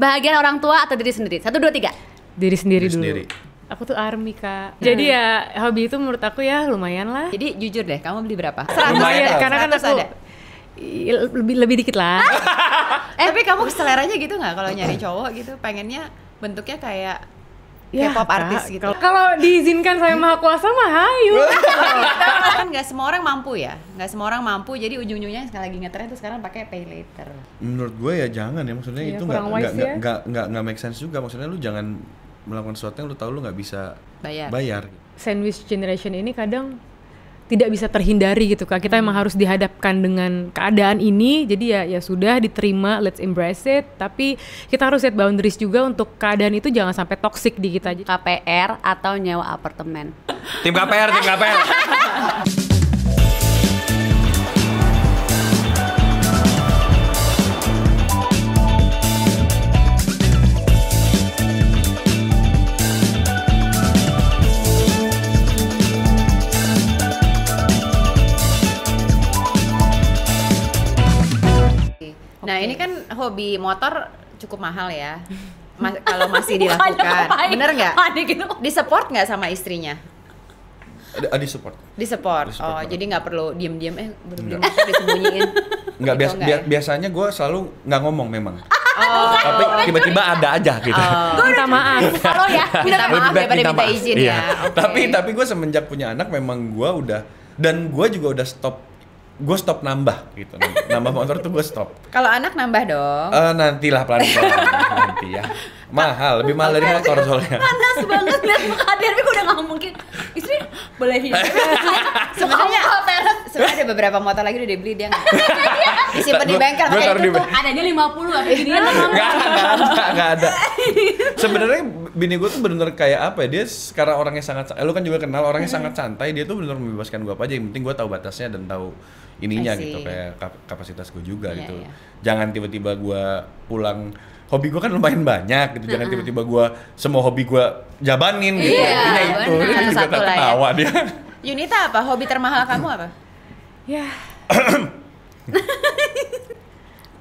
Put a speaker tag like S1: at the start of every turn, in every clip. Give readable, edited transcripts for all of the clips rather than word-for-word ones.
S1: Bahagian orang tua atau diri sendiri? 1, 2, 3.
S2: Diri sendiri dulu.
S3: Sendiri.
S2: Aku tuh army, Kak. Jadi ya hobi itu menurut aku ya lumayan lah.
S1: Jadi jujur deh, kamu beli berapa?
S3: 100
S2: Lumayan,
S3: ada.
S2: karena kan
S1: 100
S2: aku
S1: ada.
S2: lebih dikit lah.
S1: Tapi kamu seleranya gitu nggak kalau nyari cowok gitu? Pengennya bentuknya kayak K-pop
S2: Kak,
S1: artis gitu.
S2: Kalau diizinkan sama Maha Kuasa mah hayu.
S1: Kan nggak semua orang mampu ya, nggak semua orang mampu. Jadi ujung-ujungnya sekali lagi ngetren tuh sekarang pakai pay later.
S3: Menurut gue ya jangan ya, maksudnya
S2: Iya,
S3: itu
S2: kurang wise ya.
S3: nggak make sense juga. Maksudnya lu jangan melakukan sesuatu yang lu tahu lu nggak bisa bayar.
S2: Sandwich generation ini kadang tidak bisa terhindari gitu, Kak. Kita emang harus dihadapkan dengan keadaan ini. Jadi ya sudah diterima, let's embrace it. Tapi kita harus set boundaries juga untuk keadaan itu jangan sampai toxic di kita.
S1: KPR atau nyewa apartemen?
S3: Tim KPR.
S1: Nah ini kan hobi motor cukup mahal ya. Kalau masih dilakukan, bener nggak? Di support nggak sama istrinya?
S3: Di support.
S1: Di support. Oh,
S3: banget.
S1: jadi nggak perlu diem-diem beli motor disembunyiin.
S3: Nggak,
S1: Gitu,
S3: biasanya gue selalu nggak ngomong memang. Tapi tiba-tiba ada aja gitu.
S2: Minta maaf.
S1: Kalau ya, minta maaf daripada minta izin
S3: Iya.
S1: ya. Oke.
S3: Tapi gue semenjak punya anak memang gue udah, dan gue juga udah stop nambah gitu. Nambah motor tuh gue stop.
S1: Kalau anak nambah dong.
S3: Nantilah pelan-pelan nanti ya. Mahal, lebih mahal dari motor soalnya.
S1: Panas banget lihat muka dia, tapi gue udah nggak mungkin. Istri bolehin. Sebenarnya ada beberapa motor lagi udah dibeli dia nggak. Disimpan di bengkel
S3: Gua
S1: pakai
S3: taruh di
S1: ditutup.
S3: bengkel.
S1: Adanya 50 tapi ginian
S3: Nggak ada. Sebenarnya bini gue tuh bener-bener kayak apa ya, dia sekarang orangnya sangat, lu kan juga kenal orangnya sangat santai, dia tuh bener-bener membebaskan gue apa aja, yang penting gue tahu batasnya dan tahu ininya
S1: I see.
S3: gitu, kayak kapasitas gue juga
S1: Iya,
S3: gitu.
S1: iya.
S3: Jangan tiba-tiba gue pulang, hobi gue kan lumayan banyak gitu, jangan tiba-tiba gue semua hobi gue jabanin gitu,
S1: Iya,
S3: intinya itu.
S1: benar.
S3: Dia juga
S1: Satu-satu lah ya.
S3: ketawa dia.
S1: Yunita apa? Hobi termahal kamu apa?
S2: Ya.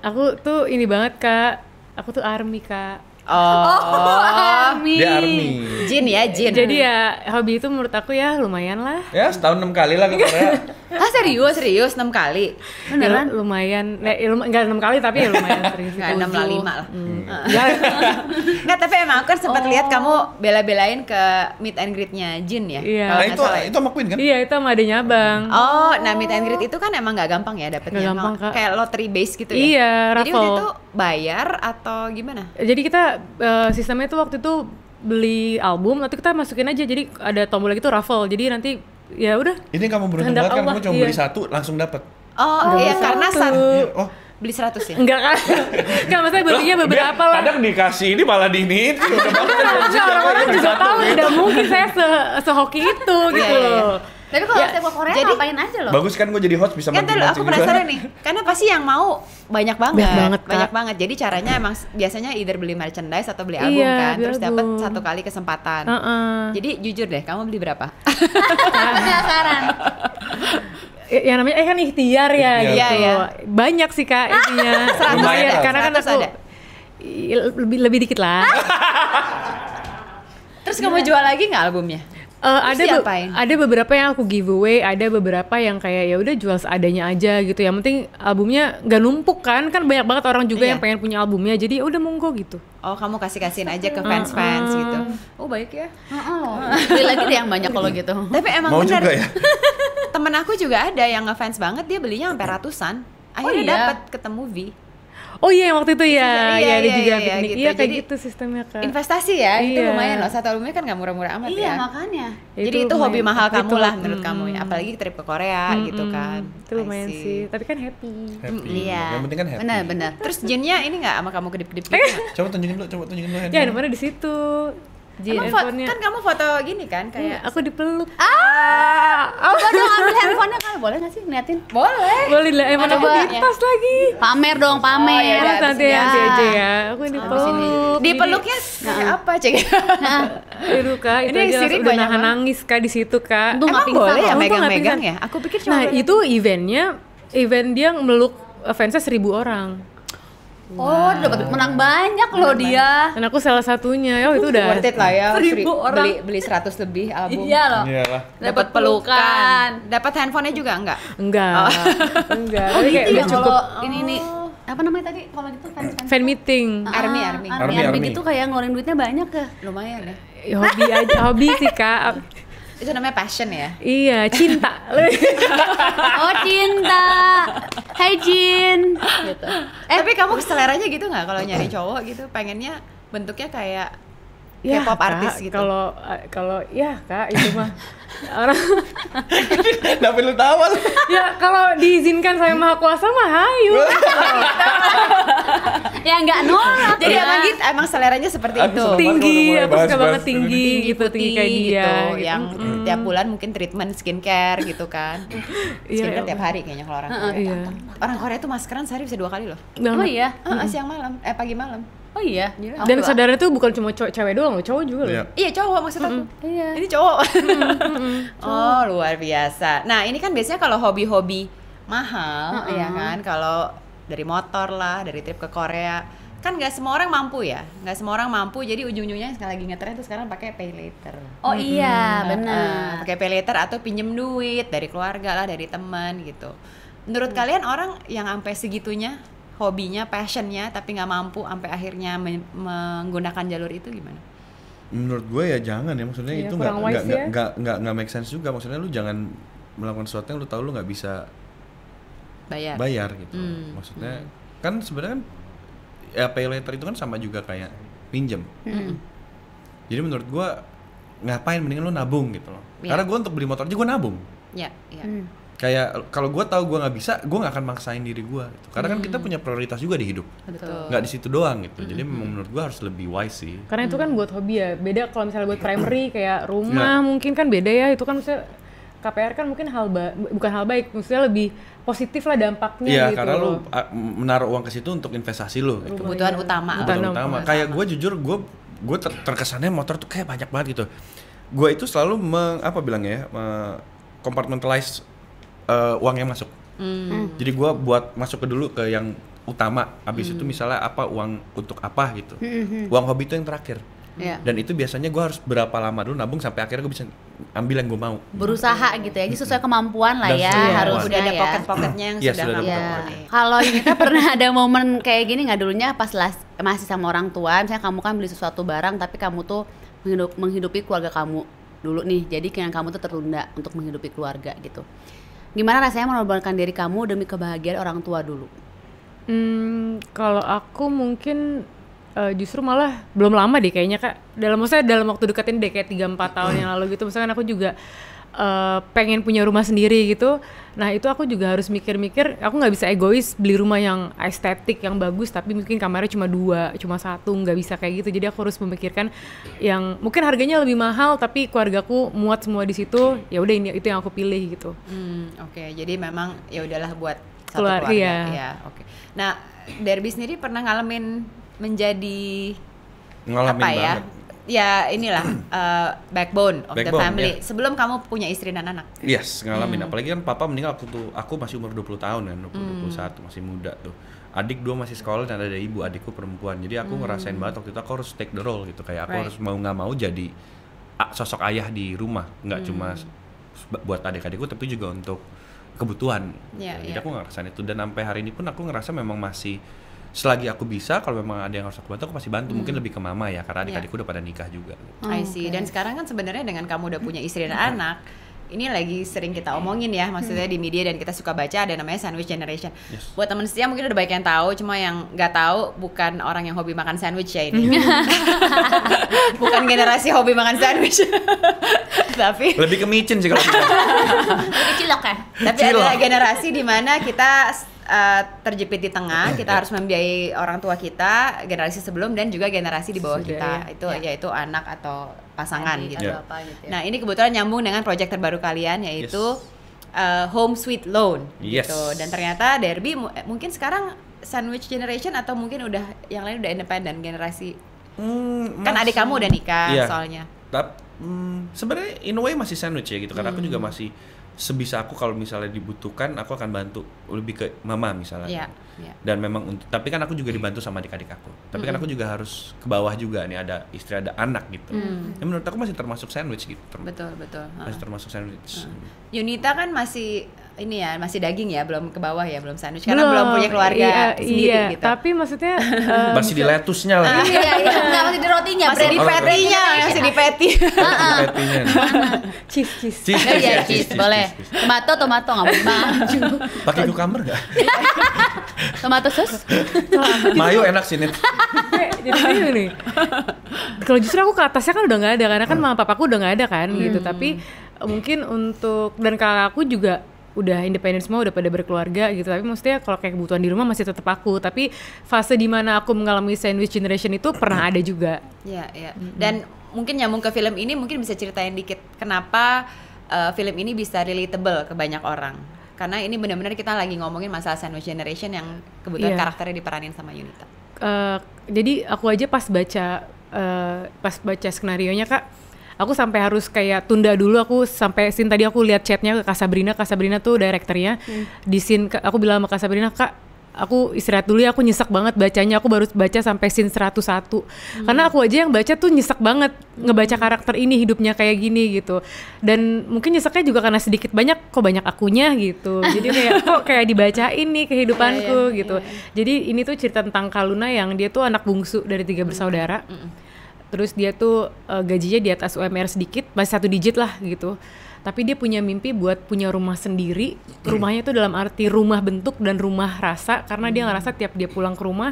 S2: Aku tuh ini banget, Kak. Aku tuh army, Kak.
S3: Dia army.
S1: Jin ya, Jin.
S2: Jadi ya hobi itu menurut aku ya lumayan lah.
S3: Ya setahun 6 kali lah ke Korea.
S1: Serius 6 kali.
S2: Beneran? Ya, lumayan. Enggak 6 kali tapi ya lumayan sering.
S1: Nggak 6 lah 5 lah.
S2: Enggak.
S1: Nggak, tapi emang aku kan sempat lihat kamu bela-belain ke meet and greet-nya Jin ya.
S2: Iya.
S1: Kalau
S3: Nah
S1: nggak salah ya.
S3: itu sama Queen kan?
S2: Iya, itu sama adanya Abang.
S1: Oh, nah meet and greet itu kan emang nggak gampang ya dapetnya.
S2: Nggak gampang, Kak.
S1: Kayak lottery base gitu ya.
S2: Iya,
S1: Jadi waktu
S2: raffle.
S1: itu bayar atau gimana?
S2: Jadi kita sistemnya tuh waktu itu beli album, nanti kita masukin aja. Jadi ada tombol lagi tuh raffle. Jadi nanti ya udah.
S3: Ini kamu beruntung
S2: Kehendak
S3: banget kan,
S2: Allah,
S3: kamu cuma
S2: iya.
S3: beli satu langsung dapat.
S1: Oh, iya karena
S3: Oh,
S1: beli 100 ya.
S2: Enggak kan? Enggak, maksudnya belinya beberapa lah.
S3: Kadang dikasih ini malah diinin.
S2: Maksudnya orang-orang juga tahu tidak mungkin saya sehoki itu gitu
S1: Iya, iya.
S2: loh.
S1: Tapi kalau
S2: Ya,
S1: saya ke Korea
S2: jadi-
S1: ngapain aja loh?
S3: Bagus kan gue jadi host bisa
S1: Kan tuh aku penasaran nih, karena pasti yang mau banyak banget,
S2: Banyak banget, Kak.
S1: Jadi caranya emang biasanya either beli merchandise atau beli album
S2: Iya,
S1: kan,
S2: beli
S1: terus dapat
S2: album.
S1: 1 kali kesempatan. Jadi jujur deh, kamu beli berapa? Penasaran.
S2: Yang namanya kan ikhtiar ya
S3: Ikhtiar.
S2: gitu.
S1: Iya, iya.
S2: Banyak sih, Kak, intinya.
S1: 100
S2: Lumayan,
S1: ada,
S2: karena kan
S1: 100
S2: aku
S1: ada.
S2: lebih dikit lah.
S1: Terus kamu jual lagi nggak albumnya? Diapain?
S2: Ada beberapa yang aku giveaway, ada beberapa yang kayak ya udah jual seadanya aja gitu. Yang penting albumnya nggak numpuk kan banyak banget orang juga
S1: Iya.
S2: yang pengen punya albumnya. Jadi ya udah monggo gitu.
S1: Oh, kamu kasihin aja ke fans-fans gitu. Oh, baik ya. Beli lagi deh yang banyak kalau gitu. Tapi emang
S3: Mau
S1: benar.
S3: juga ya?
S1: Temen aku juga ada yang ngefans banget, dia belinya sampai ratusan. Akhirnya
S2: iya?
S1: dapat ketemu V.
S2: Oh iya, yang waktu itu ya,
S1: Iya,
S2: ada
S1: iya,
S2: juga
S1: iya,
S2: piknik.
S1: gitu.
S2: Iya kayak
S1: Jadi,
S2: gitu sistemnya, Kak.
S1: Investasi ya, itu
S2: Iya.
S1: lumayan loh. Satu albumnya kan nggak murah-murah amat ya.
S4: Iya makanya.
S1: Jadi itu
S2: lumayan.
S1: hobi mahal kamu
S2: Itu,
S1: lah menurut kamu ya. Apalagi trip ke Korea gitu kan.
S2: Itu lumayan
S1: I see.
S2: sih, tapi kan happy.
S3: Happy.
S1: Iya.
S3: Yang penting kan happy.
S4: Benar.
S1: Terus Jinnya ini nggak sama kamu kedip-kedip gitu nggak?
S3: Coba tunjukin dulu
S2: Ya,
S3: handphone.
S2: handphonenya di situ.
S1: Emang kan kamu foto gini kan kayak
S2: Aku dipeluk.
S4: Coba dong ambil handphonenya kan, boleh nggak sih ngeliatin?
S1: boleh.
S2: Boleh lah, emang aku
S4: Coba.
S2: di tas lagi.
S4: Pamer dong,
S1: Oh,
S4: pamer.
S1: ya udah,
S2: Nanti
S1: abis ini
S2: nanti
S1: ya.
S2: aja ya. Aku yang dipeluk.
S1: Dipeluknya kayak apa cek?
S2: Aduh, Kak, itu
S1: Ini
S2: aja
S1: Siri
S2: langsung udah
S1: banyak
S2: nahan
S1: banget.
S2: nangis, Kak, di situ, Kak.
S4: Untung nggak
S1: Emang
S4: pingsan
S1: boleh ya
S4: loh.
S2: Untung nggak
S1: megang-megang
S2: pingsan.
S1: ya? Aku pikir cuma
S2: Nah, itu event dia meluk fansnya 1000 orang.
S4: Oh, dapat menang banyak loh dia.
S2: Dan aku salah satunya. Oh, itu udah
S1: Worth it lah ya.
S4: 1000 orang.
S1: beli 100 lebih album.
S4: Iya loh.
S3: Iyalah.
S4: Dapat pelukan.
S1: Dapat handphonenya juga enggak?
S2: enggak. Enggak.
S4: Oh
S2: Tapi kayak
S4: gitu ya,
S2: udah cukup
S4: kalau ini apa namanya tadi? Kalau gitu fans.
S2: fan meeting.
S1: Army.
S3: Army.
S4: Gitu kayak ngeluarin duitnya banyak ke.
S1: Lumayan ya.
S2: Hobi aja, hobi sih Kak.
S1: Itu namanya passion ya.
S2: Iya, cinta.
S4: Oh, cinta. Hai Jin. Gitu.
S1: Tapi kamu seleranya gitu nggak kalau nyari cowok gitu? Pengennya bentuknya kayak
S2: Ya,
S1: K-pop
S2: Kak,
S1: artis gitu.
S2: Kalau ya Kak itu mah orang
S3: Kenapa lu tawa lu?
S2: ya kalau diizinkan saya Maha Kuasa mah hayu.
S4: Ya enggak nolak.
S1: Jadi
S4: ya.
S1: emang gitu, emang seleranya seperti
S3: Aku
S1: itu.
S3: seneng
S2: Tinggi,
S3: banget kalau
S2: aku
S3: mulai
S2: suka banget
S3: bahas-bahas
S2: tinggi gitu, tinggi kayak dia.
S1: gitu,
S2: gitu.
S1: yang tiap bulan mungkin treatment skincare gitu kan.
S2: Iya,
S1: Skincare
S2: iya.
S1: tiap hari kayaknya kalau orang Korea.
S2: Iya.
S1: Orang Korea tuh maskeran sehari bisa 2 kali loh.
S4: Oh iya.
S1: Siang malam, pagi malam.
S4: Oh iya.
S2: Dan sadarnya tuh bukan cuma cewek doang loh, cowok juga loh.
S3: Iya.
S1: Iya cowok maksud aku.
S4: Iya.
S1: Ini cowok. Oh luar biasa. Nah ini kan biasanya kalau hobi-hobi mahal ya kan, kalau dari motor lah, dari trip ke Korea, kan nggak semua orang mampu ya, nggak semua orang mampu. Jadi ujung-ujungnya sekali lagi ngetren tuh sekarang pakai pay later.
S4: Oh iya, benar.
S1: Pakai pay later atau pinjem duit dari keluarga lah, dari teman gitu. Menurut kalian orang yang sampai segitunya hobinya, passionnya, tapi nggak mampu sampai akhirnya menggunakan jalur itu gimana?
S3: Menurut gue ya jangan ya, maksudnya
S2: Iya,
S3: itu
S2: kurang wise ya.
S3: nggak make sense juga. Maksudnya lu jangan melakukan sesuatu yang lu tahu lu nggak bisa bayar gitu. Maksudnya kan sebenarnya kan ya pay later itu kan sama juga kayak pinjem. Jadi menurut gue ngapain, mendingan lu nabung gitu loh.
S1: Iya.
S3: Karena gue untuk beli motor aja gue nabung.
S1: Ya, iya.
S3: Kayak kalau gue tahu gue nggak bisa, gue nggak akan maksain diri gue gitu. Karena kan kita punya prioritas juga di hidup,
S1: Betul.
S3: nggak di situ doang gitu. Jadi memang menurut gue harus lebih wise sih.
S2: Karena itu kan buat hobi ya. Beda kalau misalnya buat primary kayak rumah mungkin kan beda ya. Itu kan maksudnya KPR kan mungkin bukan hal baik, maksudnya lebih positif lah dampaknya
S3: Iya,
S2: gitu.
S3: karena lu menaruh uang ke situ untuk investasi lu gitu.
S1: Kebutuhan utama.
S3: Kebutuhan utama. Kayak gue jujur, gue terkesannya motor tuh kayak banyak banget gitu. Gue itu selalu compartmentalize uang yang masuk. Jadi gue buat masuk dulu ke yang utama. Habis itu misalnya apa uang untuk apa gitu. Uang hobi itu yang terakhir.
S4: Iya.
S3: Dan itu biasanya gue harus berapa lama dulu nabung sampai akhirnya gue bisa ambil yang gue mau.
S4: Berusaha gitu ya. Jadi sesuai kemampuan lah
S3: Dan
S4: ya,
S3: sesuai
S4: harus
S3: kemampuan.
S1: Udah ada
S4: ya.
S1: pocket-pocketnya yang
S3: Iya,
S1: sudah
S3: sudah ada
S1: kamu
S3: pocket-pocket.
S1: pakai.
S4: Kalau kita pernah ada momen kayak gini nggak dulunya pas masih sama orang tua, misalnya kamu kan beli sesuatu barang tapi kamu tuh menghidupi keluarga kamu dulu nih, jadi keinginan kamu tuh tertunda untuk menghidupi keluarga gitu. Gimana rasanya mengorbankan diri kamu demi kebahagiaan orang tua dulu?
S2: Kalau aku mungkin justru malah belum lama deh kayaknya Kak. Dalam waktu dekat ini deh kayak 3-4 tahun yang lalu gitu. Misalkan aku juga pengen punya rumah sendiri gitu. Nah itu aku juga harus mikir-mikir, aku nggak bisa egois beli rumah yang estetik, yang bagus, tapi mungkin kamarnya cuma 2, cuma 1, nggak bisa kayak gitu. Jadi aku harus memikirkan yang mungkin harganya lebih mahal, tapi keluargaku muat semua di situ. Ya udah itu yang aku pilih gitu.
S1: Oke, jadi memang ya udahlah buat satu
S2: Keluarga,
S1: keluarga.
S2: iya.
S1: Ya, oke. Nah, Derby sendiri pernah ngalamin menjadi
S3: Ngalamin
S1: apa ya?
S3: banget.
S1: Ya inilah backbone of the
S3: Backbone,
S1: family.
S3: ya.
S1: Sebelum kamu punya istri dan anak.
S3: Yes, ngalamin. Apalagi kan papa meninggal aku masih umur 20 tahun kan, 21, masih muda tuh. Adik 2 masih sekolah dan ada ibu adikku perempuan. Jadi aku ngerasain banget waktu itu aku harus take the role gitu. Kayak aku harus mau nggak mau jadi sosok ayah di rumah. Nggak cuma buat adik-adikku tapi juga untuk kebutuhan.
S1: Iya,
S3: Jadi
S1: iya.
S3: aku ngerasain itu. Dan sampai hari ini pun aku ngerasa memang masih, selagi aku bisa, kalau memang ada yang harus aku bantu, aku pasti bantu. Mungkin lebih ke mama ya, karena adik-adikku udah pada nikah juga.
S1: I see. Dan sekarang kan sebenarnya dengan kamu udah punya istri dan anak, ini lagi sering kita omongin ya, maksudnya di media dan kita suka baca ada namanya sandwich generation.
S3: Yes.
S1: Buat teman setia mungkin udah banyak yang tahu, cuma yang nggak tahu bukan orang yang hobi makan sandwich ya ini. Bukan generasi hobi makan sandwich. Tapi
S3: Lebih ke micin sih kalau kita.
S4: Jadi cilok ya?
S1: tapi adalah generasi di mana kita terjepit di tengah, kita harus membiayai orang tua kita, generasi sebelum dan juga generasi di bawah
S2: Sudah,
S1: kita.
S2: ya.
S1: Itu yaitu anak atau pasangan
S4: Adik
S1: gitu.
S4: atau apa gitu ya.
S1: Nah, ini kebetulan nyambung dengan proyek terbaru kalian yaitu Home Sweet Loan
S3: Yes.
S1: gitu. Dan ternyata Derby mungkin sekarang sandwich generation atau mungkin udah yang lain udah independen generasi. Kan adik kamu udah nikah
S3: Iya.
S1: soalnya.
S3: Tapi sebenarnya in a way masih sandwich ya gitu, karena aku juga masih sebisa aku kalau misalnya dibutuhkan aku akan bantu lebih ke mama misalnya. Dan memang tapi kan aku juga dibantu sama adik-adik aku. Tapi kan aku juga harus ke bawah juga nih, ada istri, ada anak gitu. Ya menurut aku masih termasuk sandwich gitu.
S1: Betul.
S3: Masih termasuk sandwich.
S1: Yunita kan masih ini ya, masih daging ya, belum ke bawah ya, belum sandwich karena belum punya keluarga sendiri gitu.
S2: Tapi maksudnya
S3: masih di lettuce-nya lagi.
S4: Enggak, masih di rotinya,
S1: masih di patty-nya, masih di patty.
S3: Patty-nya.
S2: cheese.
S4: Iya, cheese boleh. Tomato enggak boleh maju.
S3: Pakai cucumber enggak?
S4: Tomato sauce?
S3: Mayo enak sih Nit.
S2: Jadi gini, kalau justru aku ke atasnya kan udah nggak ada, karena kan mama papaku udah nggak ada kan gitu. Tapi mungkin untuk, dan kakak aku juga udah independen semua, udah pada berkeluarga gitu. Tapi maksudnya kalau kayak kebutuhan di rumah masih tetap aku. Tapi fase dimana aku mengalami sandwich generation itu pernah ada juga.
S1: Iya. Dan mungkin nyambung ke film ini, mungkin bisa ceritain dikit kenapa film ini bisa relatable ke banyak orang. Karena ini benar-benar kita lagi ngomongin masalah sandwich generation yang kebetulan karakternya diperanin sama Yunita.
S2: Jadi aku aja pas baca skenarionya Kak, aku sampai harus kayak tunda dulu, aku sampai scene tadi aku lihat chatnya ke Kak Sabrina tuh direkturnya. Di scene aku bilang sama Kak Sabrina, Kak aku istirahat dulu ya, aku nyesek banget bacanya, aku baru baca sampai scene 101 karena aku aja yang baca tuh nyesek banget ngebaca karakter ini hidupnya kayak gini gitu. Dan mungkin nyeseknya juga karena sedikit banyak kok banyak akunya gitu, jadi kayak kok kayak dibacain nih kehidupanku gitu. Jadi ini tuh cerita tentang Kaluna yang dia tuh anak bungsu dari 3 bersaudara. Terus dia tuh gajinya di atas UMR sedikit, masih 1 digit lah gitu. Tapi dia punya mimpi buat punya rumah sendiri. Rumahnya tuh dalam arti rumah bentuk dan rumah rasa, karena dia ngerasa tiap dia pulang ke rumah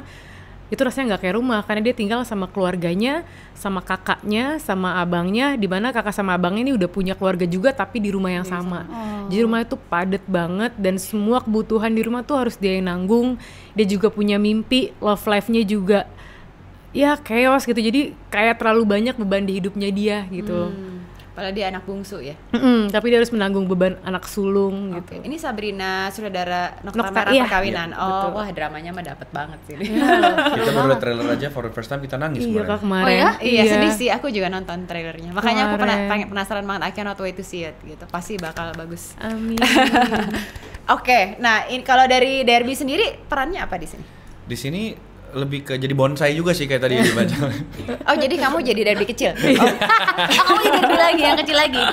S2: itu rasanya nggak kayak rumah, karena dia tinggal sama keluarganya, sama kakaknya, sama abangnya, di mana kakak sama abangnya ini udah punya keluarga juga tapi di rumah yang sama. Jadi rumahnya tuh padat banget dan semua kebutuhan di rumah tuh harus dia yang nanggung. Dia juga punya mimpi, love life-nya juga ya chaos gitu, jadi kayak terlalu banyak beban di hidupnya dia gitu.
S1: Padahal dia anak bungsu ya.
S2: Tapi dia harus menanggung beban anak sulung gitu.
S1: Ini Sabrina Saudara Nokta Merah
S2: iya.
S1: Perkawinan.
S2: Betul.
S1: Wah dramanya mah dapet banget sih.
S3: Kita baru lihat trailer aja for the first time kita nangis
S2: Iya Kak,
S3: kemarin.
S2: kemarin.
S1: Iya sedih sih, aku juga nonton trailernya. Makanya aku
S2: Kemarin.
S1: penasaran banget, I cannot wait to see it gitu. Pasti bakal bagus.
S2: Amin.
S1: Oke, nah kalau dari Derby sendiri perannya apa di sini?
S3: Di sini lebih ke jadi bonsai juga sih kayak tadi yang dibaca.
S1: Oh jadi kamu jadi Derby kecil?
S4: Kamu jadi Derby lagi, yang kecil lagi.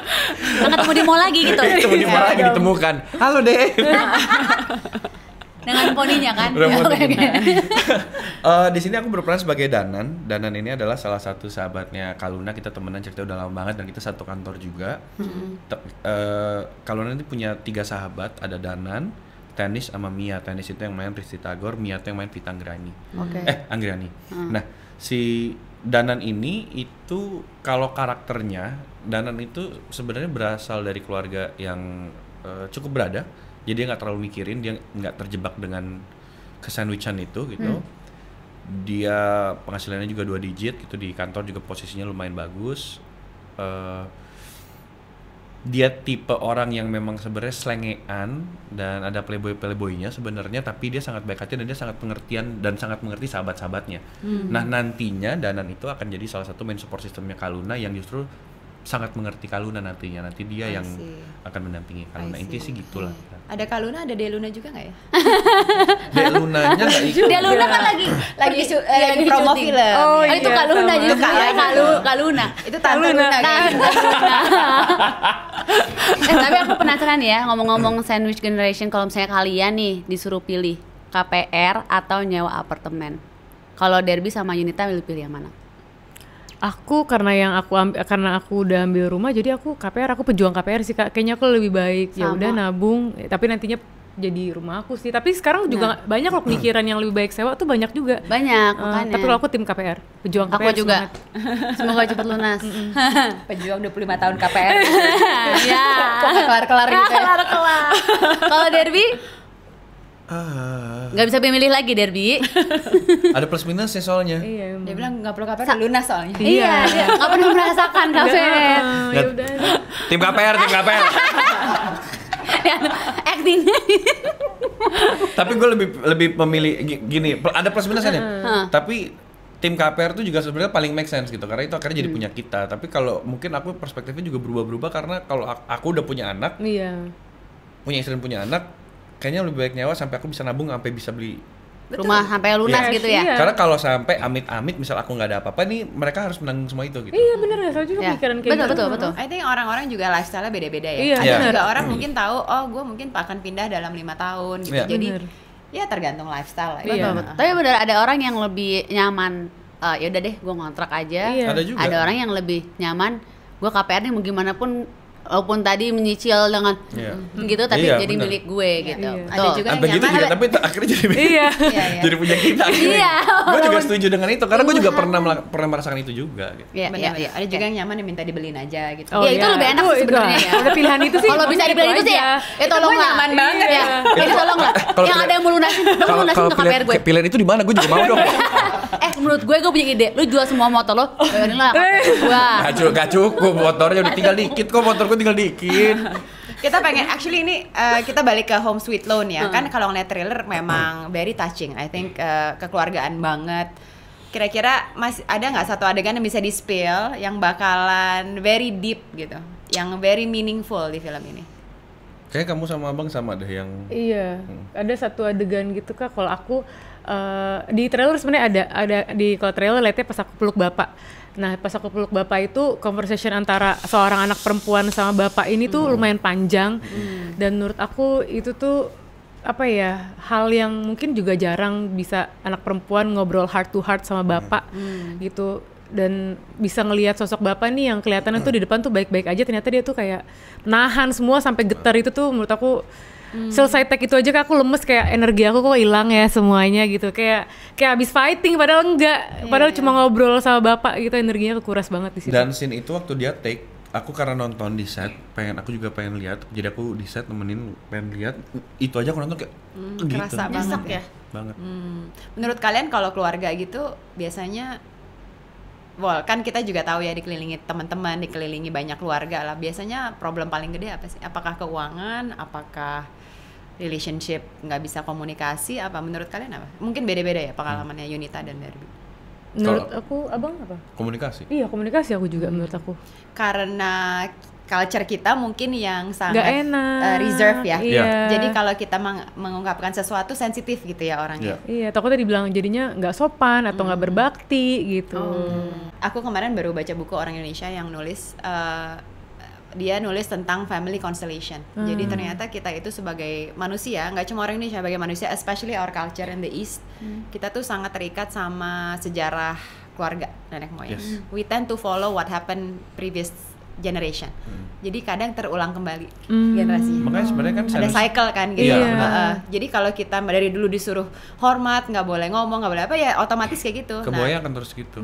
S4: Yang ketemu di mall lagi gitu.
S3: Ketemu di mana lagi ditemukan. Halo deh.
S4: Dengan poninya kan.
S3: Di sini aku berperan sebagai Danan. Danan ini adalah salah satu sahabatnya Kaluna. Kita temenan cerita udah lama banget dan kita satu kantor juga. Kaluna ini punya 3 sahabat, ada Danan, Tenis sama Mia. Tenis itu yang main Risti Tagor, Mia itu yang main Vita Anggrani. Anggrani. Nah, si Danan ini itu kalau karakternya, Danan itu sebenarnya berasal dari keluarga yang cukup berada. Jadi dia nggak terlalu mikirin, dia nggak terjebak dengan kesandwichan itu gitu. Dia penghasilannya juga 2 digit gitu, di kantor juga posisinya lumayan bagus. Dia tipe orang yang memang sebenarnya slengean dan ada playboynya sebenarnya, tapi dia sangat baik hati dan dia sangat pengertian dan sangat mengerti sahabat-sahabatnya. Nah nantinya Danan itu akan jadi salah satu main support systemnya Kaluna yang justru sangat mengerti Kaluna nantinya. Nanti dia yang akan mendampingi Kaluna. Intinya sih gitulah.
S1: Ada Kaluna, ada Deluna juga nggak ya?
S3: Delunanya nggak ikut.
S4: Deluna kan lagi
S1: promo film.
S4: Oh, itu Kaluna jadi Kaluna.
S1: Itu Tante Luna kan.
S4: Tapi aku penasaran ya, ngomong-ngomong sandwich generation, kalau misalnya kalian nih disuruh pilih KPR atau nyewa apartemen, kalau Derby sama Yunita pilih yang mana?
S2: Aku karena aku udah ambil rumah, jadi aku KPR, aku pejuang KPR sih Kak. Kayaknya aku lebih baik ya udah nabung, tapi nantinya jadi rumah aku sih. Tapi sekarang juga banyak loh pemikiran yang lebih baik sewa tuh banyak juga.
S4: Banyak, makanya.
S2: Tapi kalau aku tim KPR, pejuang KPR.
S4: Aku juga. Semoga cepat lunas.
S1: Pejuang 25 tahun KPR.
S4: Iya.
S1: Kok kelar-kelar gitu ya?
S4: Kelar-kelar. Kalau Derby? Gak bisa memilih lagi Derby.
S3: Ada plus minusnya soalnya.
S2: Iya,
S1: Dia bilang nggak perlu KPR, lunas soalnya.
S4: Iya, dia nggak pernah merasakan KPR.
S2: ya udah.
S3: Tim KPR.
S4: Actingnya.
S3: Tapi gue lebih memilih gini, ada plus minusnya nih. Tapi tim KPR tuh juga sebenarnya paling make sense gitu, karena itu akhirnya jadi punya kita. Tapi kalau mungkin aku perspektifnya juga berubah-berubah, karena kalau aku udah punya anak,
S2: Iya.
S3: punya istri dan punya anak, kayaknya lebih baik nyewa sampai aku bisa nabung sampai bisa beli.
S4: Rumah sampai lunas
S2: Yes,
S4: gitu ya.
S2: iya.
S3: Karena kalau sampai amit-amit misal aku nggak ada apa-apa nih, mereka harus menanggung semua itu gitu.
S2: Iya bener ya, saya juga
S4: Ya,
S2: pikiran kayak
S4: betul,
S2: gitu.
S4: betul.
S1: I think orang-orang juga lifestyle-nya beda-beda ya.
S2: Iya,
S1: Ada
S3: benar.
S1: juga orang mungkin tahu, oh gue mungkin akan pindah dalam 5 tahun gitu.
S3: Iya.
S1: Jadi
S2: Benar.
S1: ya tergantung lifestyle lah.
S2: Iya.
S4: Betul. Tapi benar ada orang yang lebih nyaman, ya udah deh gue ngontrak aja.
S2: Iya.
S3: Ada juga.
S4: Ada orang yang lebih nyaman, gue KPR nih mau gimana pun, walaupun tadi menyicil dengan
S3: Iya.
S4: gitu, tapi
S3: Iya,
S4: jadi
S3: benar.
S4: milik gue gitu.
S2: Iya.
S1: Ada juga
S3: Sampai
S1: yang
S3: gitu
S1: nyaman.
S3: juga, tapi akhirnya jadi
S2: Iya.
S1: Iya, iya.
S3: jadi punya kita.
S4: Iya.
S3: Gue juga setuju dengan itu, karena gue juga pernah merasakan itu juga. Gitu.
S4: Iya, iya,
S1: Benar-benar.
S4: iya.
S1: Ada juga yang nyaman yang minta dibeliin aja gitu.
S4: Ya, itu lebih enak sih sebenarnya ya.
S2: Ada pilihan itu sih.
S4: Kalau bisa
S2: maksudnya
S4: dibeli itu sih ya,
S2: aja.
S4: tolong
S1: Itu
S4: lah.
S1: nyaman banget
S4: ya. Jadi tolong lah.
S3: Kalau
S4: Yang ada yang mau lunasin, lu lunasin ke KPR gue.
S3: pilihan itu di mana? Gue juga mau dong.
S4: Menurut gue punya ide. Lu jual semua motor lo, bayarin lah KPR gue.
S3: Gak cukup, motornya udah tinggal dikit kok, motorku tinggal dikit.
S1: Kita pengen actually ini kita balik ke Home Sweet Loan ya. Kan kalau ngeliat trailer memang very touching. I think kekeluargaan banget. Kira-kira masih ada nggak satu adegan yang bisa di-spill yang bakalan very deep gitu, yang very meaningful di film ini?
S3: Kayaknya kamu sama abang sama deh yang
S2: Iya, ada satu adegan gitu Kak, kalau aku di trailer sebenarnya ada di kalau trailer lihatnya pas aku peluk bapak. Nah, pas aku peluk bapak itu conversation antara seorang anak perempuan sama bapak ini tuh lumayan panjang. Dan menurut aku itu tuh apa ya, hal yang mungkin juga jarang bisa anak perempuan ngobrol heart to heart sama bapak gitu. Dan bisa ngelihat sosok bapak nih yang kelihatannya tuh di depan tuh baik-baik aja, ternyata dia tuh kayak nahan semua sampai getar. Itu tuh menurut aku selesai tag itu aja Kak, aku lemes, kayak energi aku kok hilang ya semuanya gitu, kayak abis fighting padahal enggak, padahal cuma ngobrol sama bapak gitu, energinya kekuras banget di situ.
S3: dan scene itu waktu dia take, aku karena nonton di set, aku juga pengen lihat, jadi aku di set nemenin pengen lihat, itu aja aku nonton kayak gitu.
S1: Kerasa banget
S4: Nyesek
S1: ya.
S4: ya.
S3: Banget.
S1: Menurut kalian kalau keluarga gitu biasanya, kan kita juga tahu ya dikelilingi teman-teman, dikelilingi banyak keluarga lah. Biasanya problem paling gede apa sih? Apakah keuangan? Apakah relationship nggak bisa komunikasi? Apa menurut kalian apa? Mungkin beda-beda ya pengalamannya Yunita dan Barbie.
S2: Menurut aku, abang apa?
S3: Komunikasi.
S2: Iya, komunikasi aku juga menurut aku.
S1: Karena culture kita mungkin yang sangat
S2: Nggak enak.
S1: reserve ya.
S2: Iya.
S1: Jadi kalau kita mengungkapkan sesuatu sensitif gitu ya orangnya.
S2: Iya, takutnya dibilang jadinya nggak sopan atau nggak berbakti gitu.
S1: Aku kemarin baru baca buku orang Indonesia yang nulis, dia nulis tentang family constellation. Jadi ternyata kita itu sebagai manusia, nggak cuma orang Indonesia, sebagai manusia, especially our culture in the East, kita tuh sangat terikat sama sejarah keluarga nenek moyang.
S3: Yes.
S1: We tend to follow what happened previous generation. Jadi kadang terulang kembali generasinya.
S3: Makanya sebenarnya kan
S1: Ada cycle kan gitu.
S3: Iya,
S1: Heeh. Jadi kalau kita dari dulu disuruh hormat, nggak boleh ngomong, nggak boleh apa, ya otomatis kayak gitu.
S3: ke bawahnya akan terus gitu.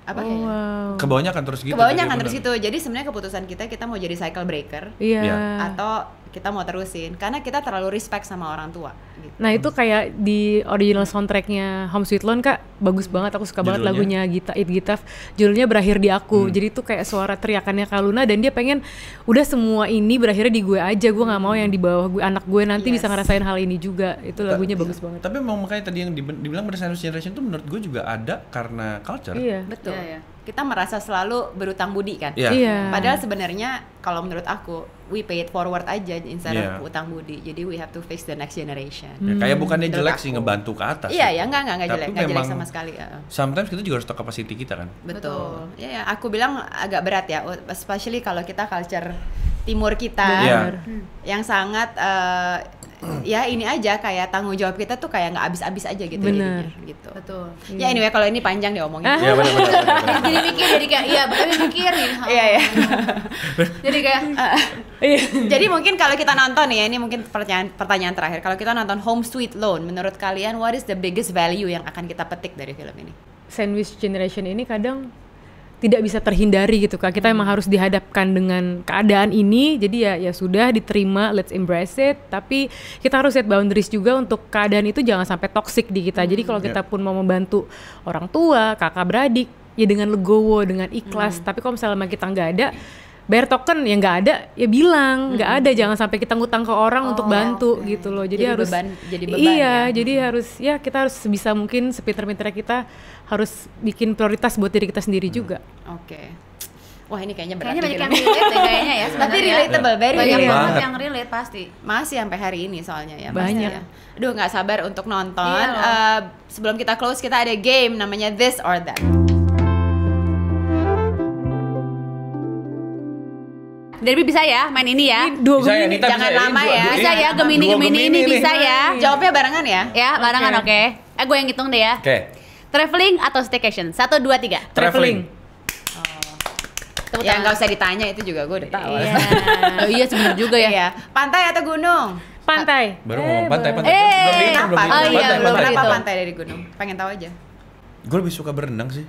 S1: Apa
S2: Oh,
S1: ya?
S2: wow.
S3: Ke bawahnya akan terus gitu.
S1: Ke bawahnya
S3: jadi
S1: akan terus
S3: bener.
S1: gitu. Jadi sebenarnya keputusan kita mau jadi cycle breaker
S2: Iya.
S3: Iya.
S1: atau kita mau terusin karena kita terlalu respect sama orang tua gitu.
S2: Nah itu kayak di original soundtracknya Home Sweet Loan Kak, bagus banget, aku suka banget
S3: Judulnya?
S2: lagunya It Gitaf, judulnya Berakhir di Aku. Jadi itu kayak suara teriakannya Kak Luna, dan dia pengen udah semua ini berakhirnya di gue aja, gue nggak mau yang di bawah gue, anak gue nanti
S1: Yes.
S2: bisa ngerasain hal ini juga. Itu lagunya bagus banget.
S3: Tapi memang makanya tadi yang dibilang Sandwich Generation itu menurut gue juga ada karena culture.
S2: Iya.
S1: Betul.
S4: Iya, iya.
S1: Kita merasa selalu berutang budi kan.
S3: Iya.
S2: Iya.
S1: Padahal sebenarnya kalau menurut aku we pay it forward aja instead
S3: Iya.
S1: of utang budi. Jadi we have to face the next generation.
S3: Ya, kayak bukannya
S1: Menurut
S3: jelek sih
S1: aku.
S3: ngebantu ke atas.
S1: Iya
S3: gitu.
S1: ya, enggak
S3: Tapi
S1: jelek, enggak jelek
S3: memang
S1: sama sekali.
S3: Sometimes kita juga harus tahu capacity kita kan.
S1: Betul. Ya, aku bilang agak berat ya, especially kalau kita culture timur kita
S3: Iya.
S1: yang sangat ya ini aja kayak tanggung jawab kita tuh kayak nggak habis-habis aja gitu
S2: Bener.
S1: jadinya gitu.
S4: Betul.
S1: Ya anyway kalau ini panjang diomongin.
S3: Iya benar-benar.
S4: Jadi mikir, jadi kayak iya, tapi mikir nih.
S1: Iya ya.
S4: Jadi kayak
S2: Iya.
S1: Jadi mungkin kalau kita nonton ya, ini mungkin pertanyaan terakhir. Kalau kita nonton Home Sweet Loan, menurut kalian what is the biggest value yang akan kita petik dari film ini?
S2: Sandwich Generation ini kadang tidak bisa terhindari gitu Kak. Kita emang harus dihadapkan dengan keadaan ini. Jadi ya sudah diterima, let's embrace it. Tapi kita harus set boundaries juga untuk keadaan itu jangan sampai toxic di kita. Jadi kalau kita pun mau membantu orang tua, kakak beradik, ya dengan legowo, dengan ikhlas. Tapi kalau misalnya kita nggak ada, bayar token yang nggak ada ya bilang nggak ada, jangan sampai kita ngutang ke orang untuk bantu gitu loh. Jadi harus
S1: jadi beban
S2: iya,
S1: ya.
S2: jadi harus ya kita harus sebisa mungkin sepinter-pinternya kita harus bikin prioritas buat diri kita sendiri juga.
S1: Oke. Wah ini kayaknya berat.
S4: Kayaknya banyak yang
S1: film.
S4: relate deh kayaknya ya.
S1: Tapi
S4: sebenarnya.
S1: relatable, very
S4: Banyak
S1: relatable.
S4: banget
S3: Banget.
S4: yang relate pasti.
S1: Masih sampai hari ini soalnya ya.
S2: Banyak.
S1: pasti ya. Aduh nggak sabar untuk nonton.
S4: Iya loh.
S1: Sebelum kita close kita ada game namanya This or That.
S4: Derby bisa ya main ini ya.
S2: Dua
S3: Bisa ya,
S2: Gemini.
S3: Nita
S1: Jangan
S3: bisa
S1: lama ya.
S4: Bisa ya,
S3: Dua
S4: Gemini ini
S3: nih.
S4: bisa ya.
S1: Jawabnya barengan ya.
S4: Ya, barengan
S2: Oke.
S4: oke. Gue yang hitung deh ya.
S3: Oke.
S4: Traveling atau staycation? 1, 2, 3.
S3: Traveling.
S4: Tepuk
S1: Ya
S4: tangan.
S1: nggak usah ditanya itu juga gue udah tahu.
S4: Iya. Oh iya sebenarnya juga ya.
S1: Iya. Pantai atau gunung?
S2: Pantai.
S3: Baru ngomong pantai.
S4: Eh,
S3: Belum dihitung,
S1: Kenapa?
S3: belum
S4: Oh
S3: dihitung.
S4: iya, belum
S3: Pantai.
S1: Kenapa
S4: gitu.
S1: pantai dari gunung? Pengen tahu aja.
S3: Gue lebih suka berenang sih.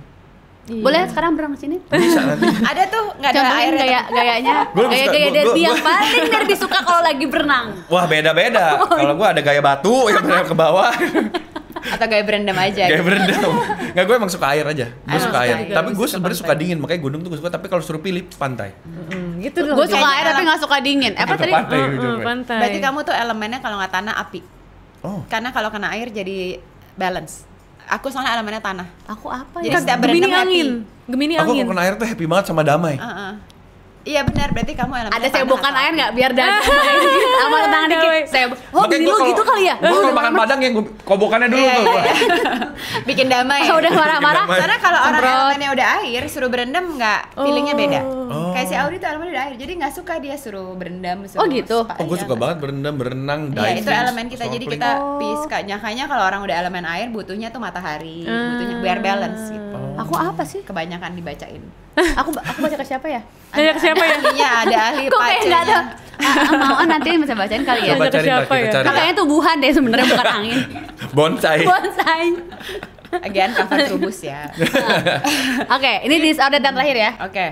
S4: Boleh sekarang berenang sini?
S3: Bisa nanti.
S1: Ada tuh nggak ada
S4: Contohin
S1: airnya.
S4: gayanya.
S3: Gua lebih suka-
S4: Gaya
S3: gua-
S4: Derby
S3: gua-
S4: yang paling Derby suka kalau lagi berenang.
S3: Wah beda-beda. Kalau gue ada gaya batu yang berenang ke bawah.
S1: Atau gaya berendam aja.
S3: Gaya
S1: gitu.
S3: berendam. Nggak, gue emang suka air aja. Gue
S1: Emang
S3: suka
S1: suka
S3: air.
S1: air.
S3: Tapi gue
S1: Suka
S3: sebenarnya
S1: pantai.
S3: suka dingin. Makanya gunung tuh gue suka. Tapi kalau suruh pilih pantai.
S2: Gitu dong.
S4: Gue suka
S1: Kayaknya
S4: air tapi
S1: alam-
S4: nggak suka dingin. Apa
S3: Gitu,
S4: tadi?
S3: pantai gitu.
S2: Pantai.
S1: Berarti kamu tuh elemennya kalau nggak tanah api.
S3: Oh.
S1: Karena kalau kena air jadi balance. Aku soalnya elemennya tanah.
S4: Aku apa
S1: Jadi
S4: ya?
S1: setiap
S2: Gemini
S1: berendam happy.
S2: angin. Gemini
S3: Aku
S2: angin.
S3: kalau kena air tuh happy banget sama damai.
S1: Iya benar, berarti kamu elemennya
S4: Ada
S1: tanah
S4: sebokan
S1: atau
S4: air
S1: api.
S4: nggak biar dagang sama tangan dikit.
S2: Damai.
S4: Oh,
S3: Makanya
S4: gini
S3: gua
S4: lo
S3: kalau-
S4: gitu kali ya?
S3: Gue kalau makan padang yang kobokannya dulu
S1: Iya,
S3: tuh.
S1: iya, iya. Bikin damai.
S4: Ah, udah marah-marah.
S3: Damai.
S1: Karena kalau orang
S4: Semprot.
S1: elemennya udah air, suruh berendam nggak, feelingnya beda.
S3: Oh.
S1: Kayak si Audi tuh elemennya udah air, jadi nggak suka dia suruh berendam. Suruh
S4: Oh, gitu?
S1: spa.
S3: Oh gue
S1: Iya,
S3: suka
S1: nggak
S3: banget berendam, berenang,
S1: Iya
S3: diving.
S1: itu elemen kita, jadi
S3: snorkeling.
S1: kita peace kak. Nyakanya kalau orang udah elemen air butuhnya tuh matahari, butuhnya biar balance gitu.
S4: Aku apa sih?
S1: Kebanyakan dibacain.
S4: Aku baca ke siapa ya?
S2: Nanya ke siapa ya?
S1: Ahlinya ada ahli
S4: Kok kayak nggak ada?
S1: pacenya.
S4: Mau nanti bisa bacain kali ya.
S3: Coba
S2: Nanya ke
S3: cari lah,
S2: siapa
S3: kita
S2: ya?
S3: cari.
S4: Makanya tumbuhan deh sebenarnya bukan angin.
S3: Bonsai.
S4: Bonsai.
S1: Again cover trubus ya.
S4: Oke, ini disorder dan terakhir ya.
S1: Oke.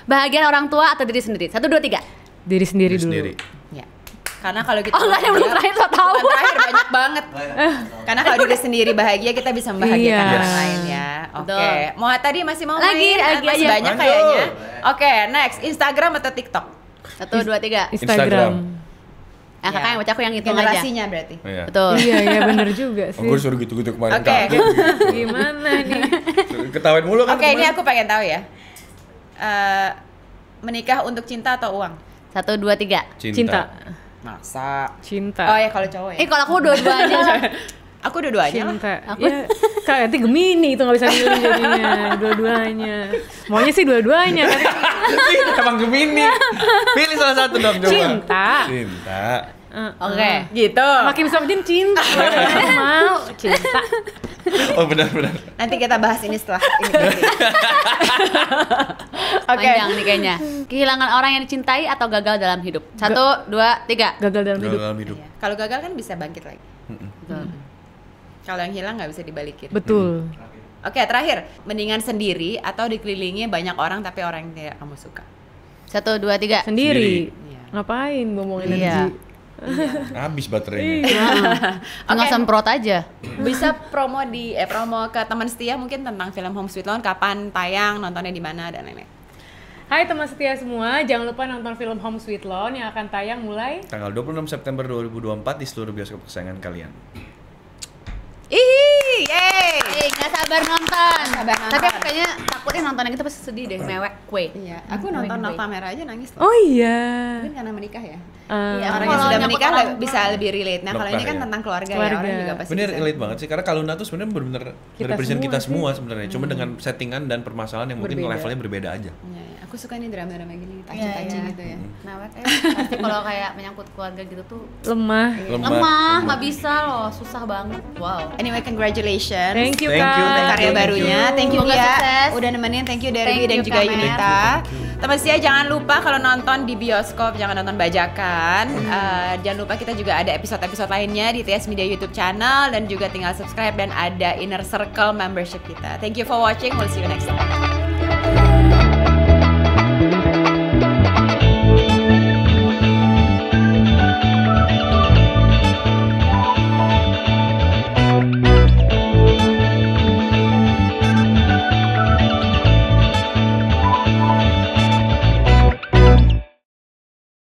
S4: Bahagian orang tua atau diri sendiri? 1, 2, 3.
S2: Diri sendiri
S3: Diri
S2: dulu.
S3: sendiri.
S1: Ya. Karena kalau kita
S4: Oh, nggak ada yang belum terakhir, so tahu.
S1: Bukan terakhir banyak banget. Karena kalau diri sendiri bahagia, kita bisa membahagiakan
S2: Iya.
S1: orang lain ya. Oke.
S4: Betul.
S1: Mau tadi masih mau
S4: Lagi
S1: main? Masih
S4: aja.
S1: banyak
S3: Lanjut.
S1: kayaknya. Oke, next Instagram atau TikTok?
S4: 1, 2, 3.
S2: Instagram.
S4: Nah, kakak yang baca, aku yang hitung aja.
S1: Generasinya berarti.
S3: Iya.
S4: Betul.
S2: Iya, iya bener juga
S3: Oh,
S2: sih.
S3: gue suruh gitu-gitu kemarin.
S1: Oke.
S3: kaget gitu.
S2: Gimana nih?
S3: Ketawain mulu kan.
S1: Oke, ini
S3: kemarin.
S1: aku pengen tahu ya. Menikah untuk cinta atau uang?
S4: 1, 2, 3.
S2: Cinta.
S1: Masa?
S2: Cinta.
S1: Oh ya kalau cowok ya.
S4: Kalau aku dua-duanya lah.
S1: Aku dua-duanya lah.
S2: Cinta.
S4: Aku-
S2: Ya, Kak, nanti Gemini itu nggak bisa milih jadinya. Dua-duanya. Maunya sih dua-duanya. Tapi
S3: Emang Gemini. Pilih salah satu dong coba.
S2: Cinta.
S3: Cinta.
S4: Oke.
S1: Gitu.
S2: Makin bisa bikin cinta. Nggak mau cinta.
S3: Oh benar-benar.
S1: Nanti kita bahas ini setelah ini. Oke.
S4: Panjang nih kayaknya. Kehilangan orang yang dicintai atau gagal dalam hidup? 1, 2, 3.
S2: Gagal dalam hidup.
S3: Dalam hidup.
S1: Iya. Kalau gagal kan bisa bangkit lagi.
S4: Betul.
S1: Kalau yang hilang nggak bisa dibalikin.
S2: Betul.
S1: Oke, terakhir, mendingan sendiri atau dikelilingi banyak orang tapi orang yang tidak kamu suka?
S4: 1, 2, 3.
S2: Sendiri.
S1: Iya.
S2: Ngapain buang
S4: Iya.
S2: energi?
S3: Habis baterainya.
S4: Tinggal
S1: Oke.
S4: semprot aja.
S1: Bisa promo promo ke teman setia mungkin tentang film Home Sweet Loan, kapan tayang, nontonnya di mana dan lain-lain.
S2: Hai teman setia semua, jangan lupa nonton film Home Sweet Loan yang akan tayang mulai
S3: Tanggal 26 September 2024 di seluruh bioskop kesayangan kalian.
S1: Ih, yeay.
S4: Nggak sabar nonton.
S1: sabar nonton.
S4: Tapi aku kayaknya takutnya nontonnya gitu pasti sedih deh, mewek kue.
S1: Iya, aku nonton Nova Merah aja nangis loh.
S2: Oh iya.
S1: Mungkin karena menikah ya.
S4: Iya,
S1: Orang yang
S4: kalau
S1: sudah
S4: nyangkut
S1: menikah
S4: orang
S1: bisa lebih relate. Nah, kalau ini
S3: Dokter
S1: kan
S3: ya.
S1: tentang keluarga, ya,
S2: Keluarga.
S1: orang juga pasti
S3: Bener
S1: bisa.
S3: relate banget sih karena Kaluna tuh sebenarnya benar-benar represent
S2: semua
S3: kita
S2: sih.
S3: semua sebenarnya. Cuma dengan settingan dan permasalahan yang mungkin
S2: Berbeda.
S3: levelnya berbeda aja.
S1: Iya, iya. Aku suka nih drama-drama gini,
S4: Iya,
S1: touching-touching
S4: iya.
S1: gitu ya.
S4: Mewek pasti kalau kayak menyangkut keluarga gitu tuh
S2: Lemah.
S4: lemah, nggak bisa loh, susah banget. Wow.
S1: Anyway, congratulations.
S2: Thank you
S3: Thank you,
S2: Kak.
S1: Untuk karya
S3: Thank you.
S1: barunya. Thank you
S4: Semoga
S1: Dia
S4: sukses.
S1: udah nemenin. Thank you Derby
S4: Thank
S1: dan
S4: you,
S1: juga
S4: Kak Mer.
S1: Yunita. Teman setia jangan lupa kalau nonton di bioskop jangan nonton bajakan. Jangan lupa kita juga ada episode-episode lainnya di TS Media YouTube channel dan juga tinggal subscribe dan ada Inner Circle membership kita. Thank you for watching. We'll see you next time.